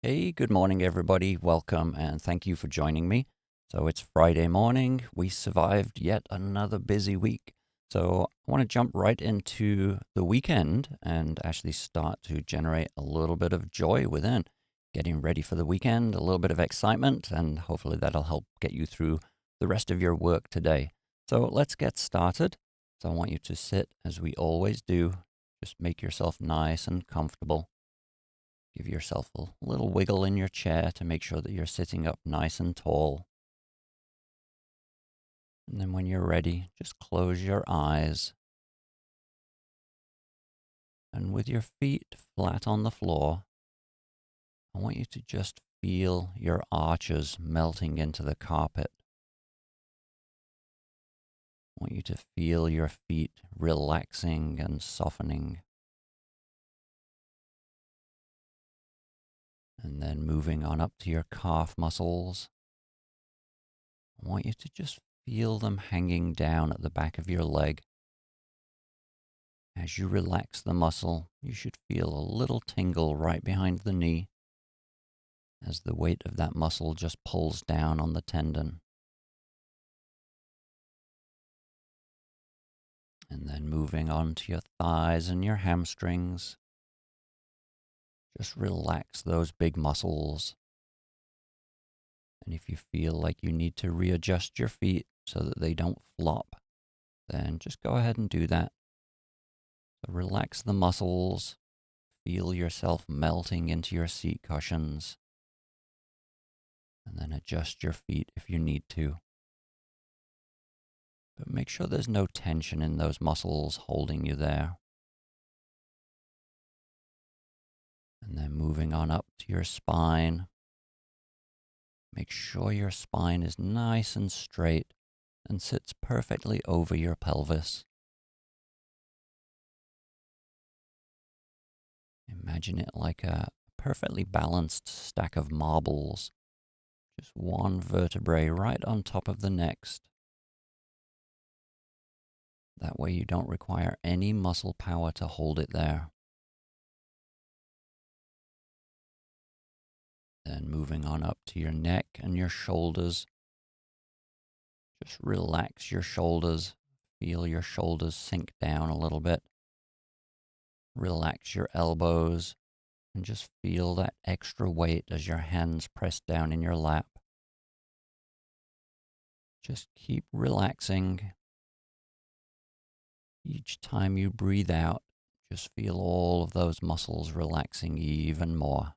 Hey, good morning, everybody. Welcome and thank you for joining me. So it's Friday morning. We survived yet another busy week. So I want to jump right into the weekend and actually start to generate a little bit of joy within. Getting ready for the weekend, a little bit of excitement, and hopefully that'll help get you through the rest of your work today. So let's get started. So I want you to sit as we always do. Just make yourself nice and comfortable. Give yourself a little wiggle in your chair to make sure that you're sitting up nice and tall. And then when you're ready, just close your eyes. And with your feet flat on the floor, I want you to just feel your arches melting into the carpet. I want you to feel your feet relaxing and softening. And then moving on up to your calf muscles. I want you to just feel them hanging down at the back of your leg. As you relax the muscle, you should feel a little tingle right behind the knee as the weight of that muscle just pulls down on the tendon. And then moving on to your thighs and your hamstrings, just relax those big muscles. And if you feel like you need to readjust your feet so that they don't flop, then just go ahead and do that. So relax the muscles, feel yourself melting into your seat cushions, and then adjust your feet if you need to. But make sure there's no tension in those muscles holding you there. And then moving on up to your spine. Make sure your spine is nice and straight and sits perfectly over your pelvis. Imagine it like a perfectly balanced stack of marbles, just one vertebrae right on top of the next. That way you don't require any muscle power to hold it there. Then moving on up to your neck and your shoulders. Just relax your shoulders. Feel your shoulders sink down a little bit. Relax your elbows and just feel that extra weight as your hands press down in your lap. Just keep relaxing. Each time you breathe out, just feel all of those muscles relaxing even more.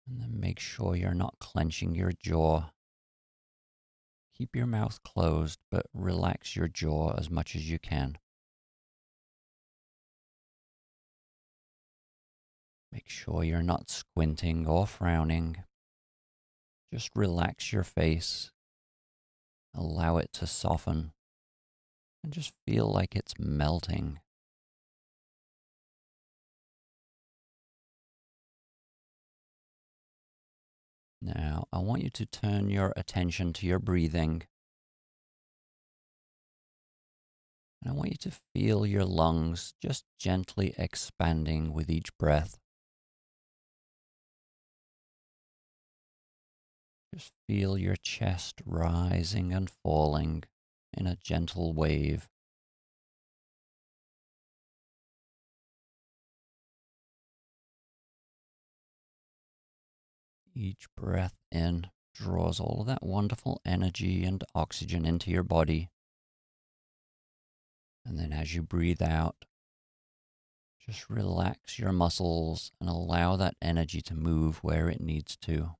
And then make sure you're not clenching your jaw. Keep your mouth closed, but relax your jaw as much as you can. Make sure you're not squinting or frowning. Just relax your face. Allow it to soften and just feel like it's melting. Now, I want you to turn your attention to your breathing. And I want you to feel your lungs just gently expanding with each breath. Just feel your chest rising and falling in a gentle wave. Each breath in draws all of that wonderful energy and oxygen into your body. And then as you breathe out, just relax your muscles and allow that energy to move where it needs to.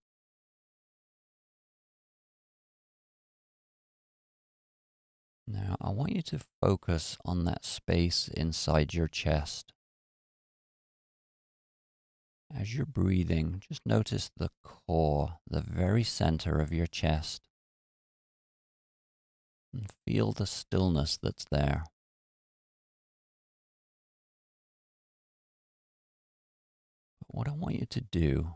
Now, I want you to focus on that space inside your chest. As you're breathing, just notice the core, the very center of your chest, and feel the stillness that's there. But what I want you to do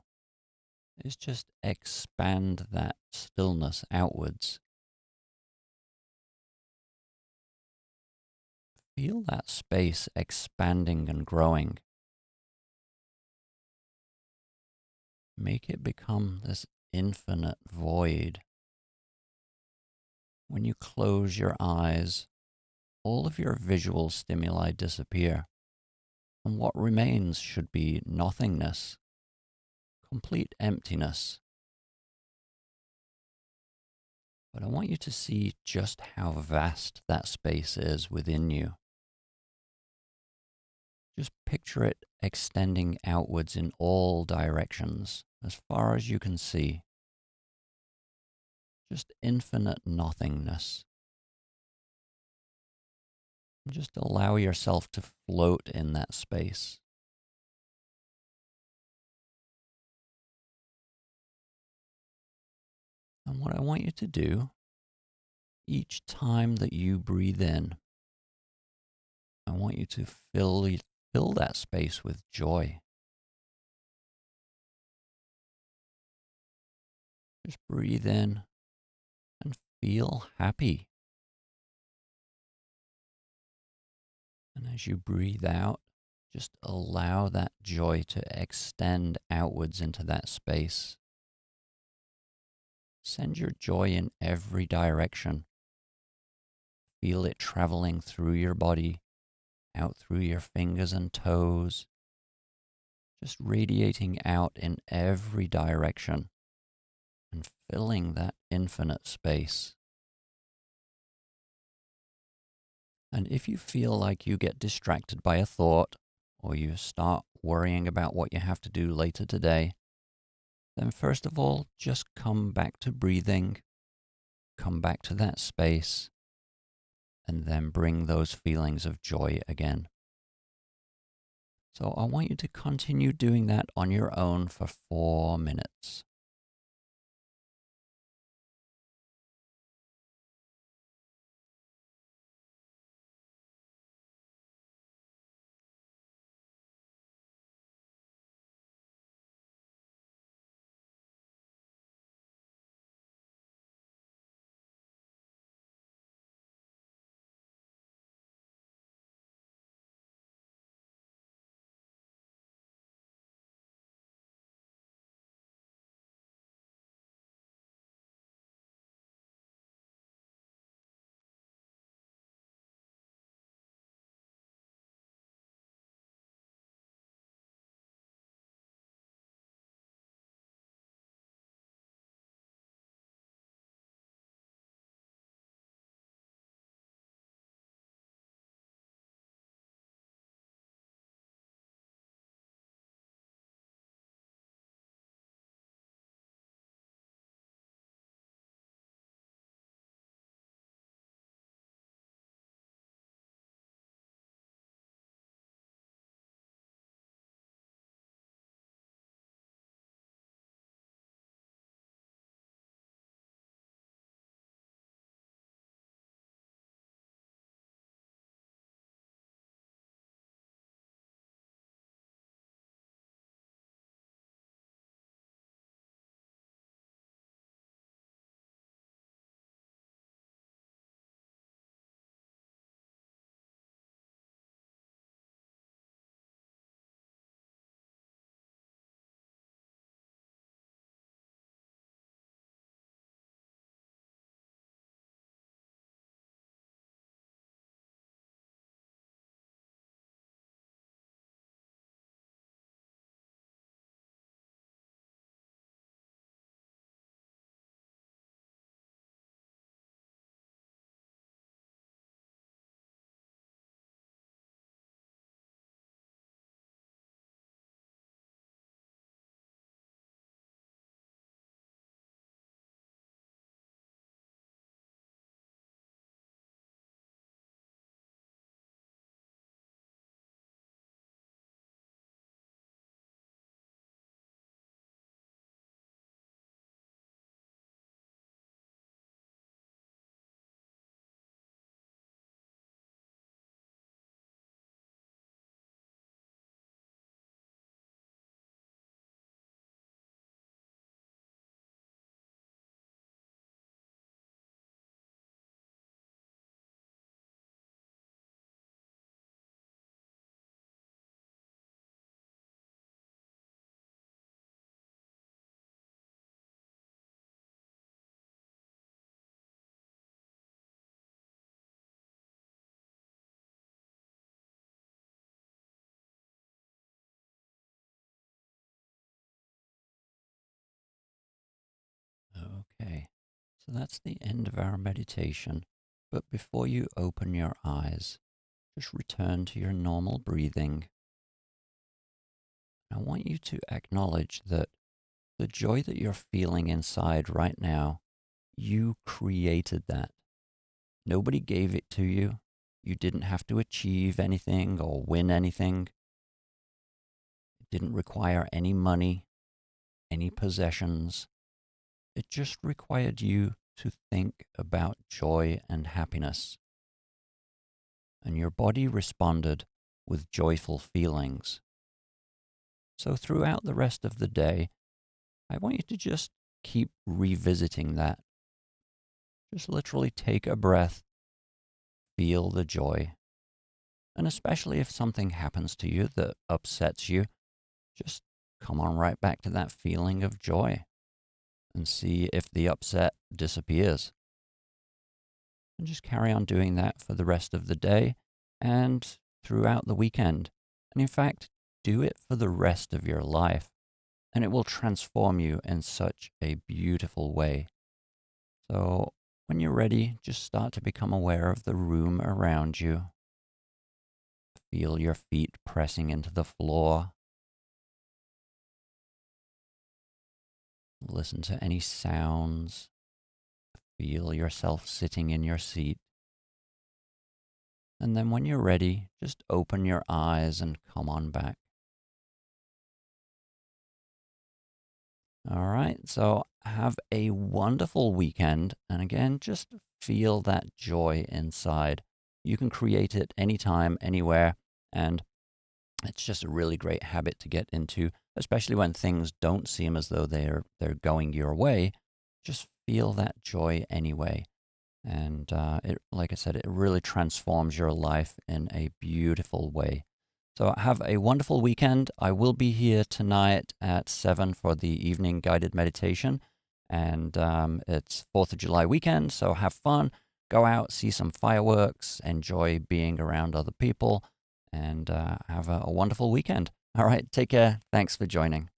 is just expand that stillness outwards. Feel that space expanding and growing. Make it become this infinite void. When you close your eyes, all of your visual stimuli disappear, and what remains should be nothingness, complete emptiness. But I want you to see just how vast that space is within you. Just picture it extending outwards in all directions, as far as you can see. Just infinite nothingness. And just allow yourself to float in that space. And what I want you to do, each time that you breathe in, I want you to fill that space with joy. Just breathe in and feel happy. And as you breathe out, just allow that joy to extend outwards into that space. Send your joy in every direction. Feel it traveling through your body, out through your fingers and toes, just radiating out in every direction and filling that infinite space. And if you feel like you get distracted by a thought, or you start worrying about what you have to do later today, then first of all, just come back to breathing, come back to that space, and then bring those feelings of joy again. So I want you to continue doing that on your own for 4 minutes. So that's the end of our meditation. But before you open your eyes, just return to your normal breathing. I want you to acknowledge that the joy that you're feeling inside right now, you created that. Nobody gave it to you. You didn't have to achieve anything or win anything. It didn't require any money, any possessions. It just required you to think about joy and happiness. And your body responded with joyful feelings. So throughout the rest of the day, I want you to just keep revisiting that. Just literally take a breath, feel the joy. And especially if something happens to you that upsets you, just come on right back to that feeling of joy and see if the upset disappears. And just carry on doing that for the rest of the day and throughout the weekend. And in fact, do it for the rest of your life, and it will transform you in such a beautiful way. So when you're ready, just start to become aware of the room around you. Feel your feet pressing into the floor. Listen to any sounds. Feel yourself sitting in your seat. And then when you're ready, just open your eyes and come on back. All right, so have a wonderful weekend. And again, just feel that joy inside. You can create it anytime, anywhere. And it's just a really great habit to get into, especially when things don't seem as though they're going your way. Just feel that joy anyway. And like I said, it really transforms your life in a beautiful way. So have a wonderful weekend. I will be here tonight at 7 for the evening guided meditation. And it's 4th of July weekend, so have fun. Go out, see some fireworks, enjoy being around other people, and have a wonderful weekend. All right, take care. Thanks for joining.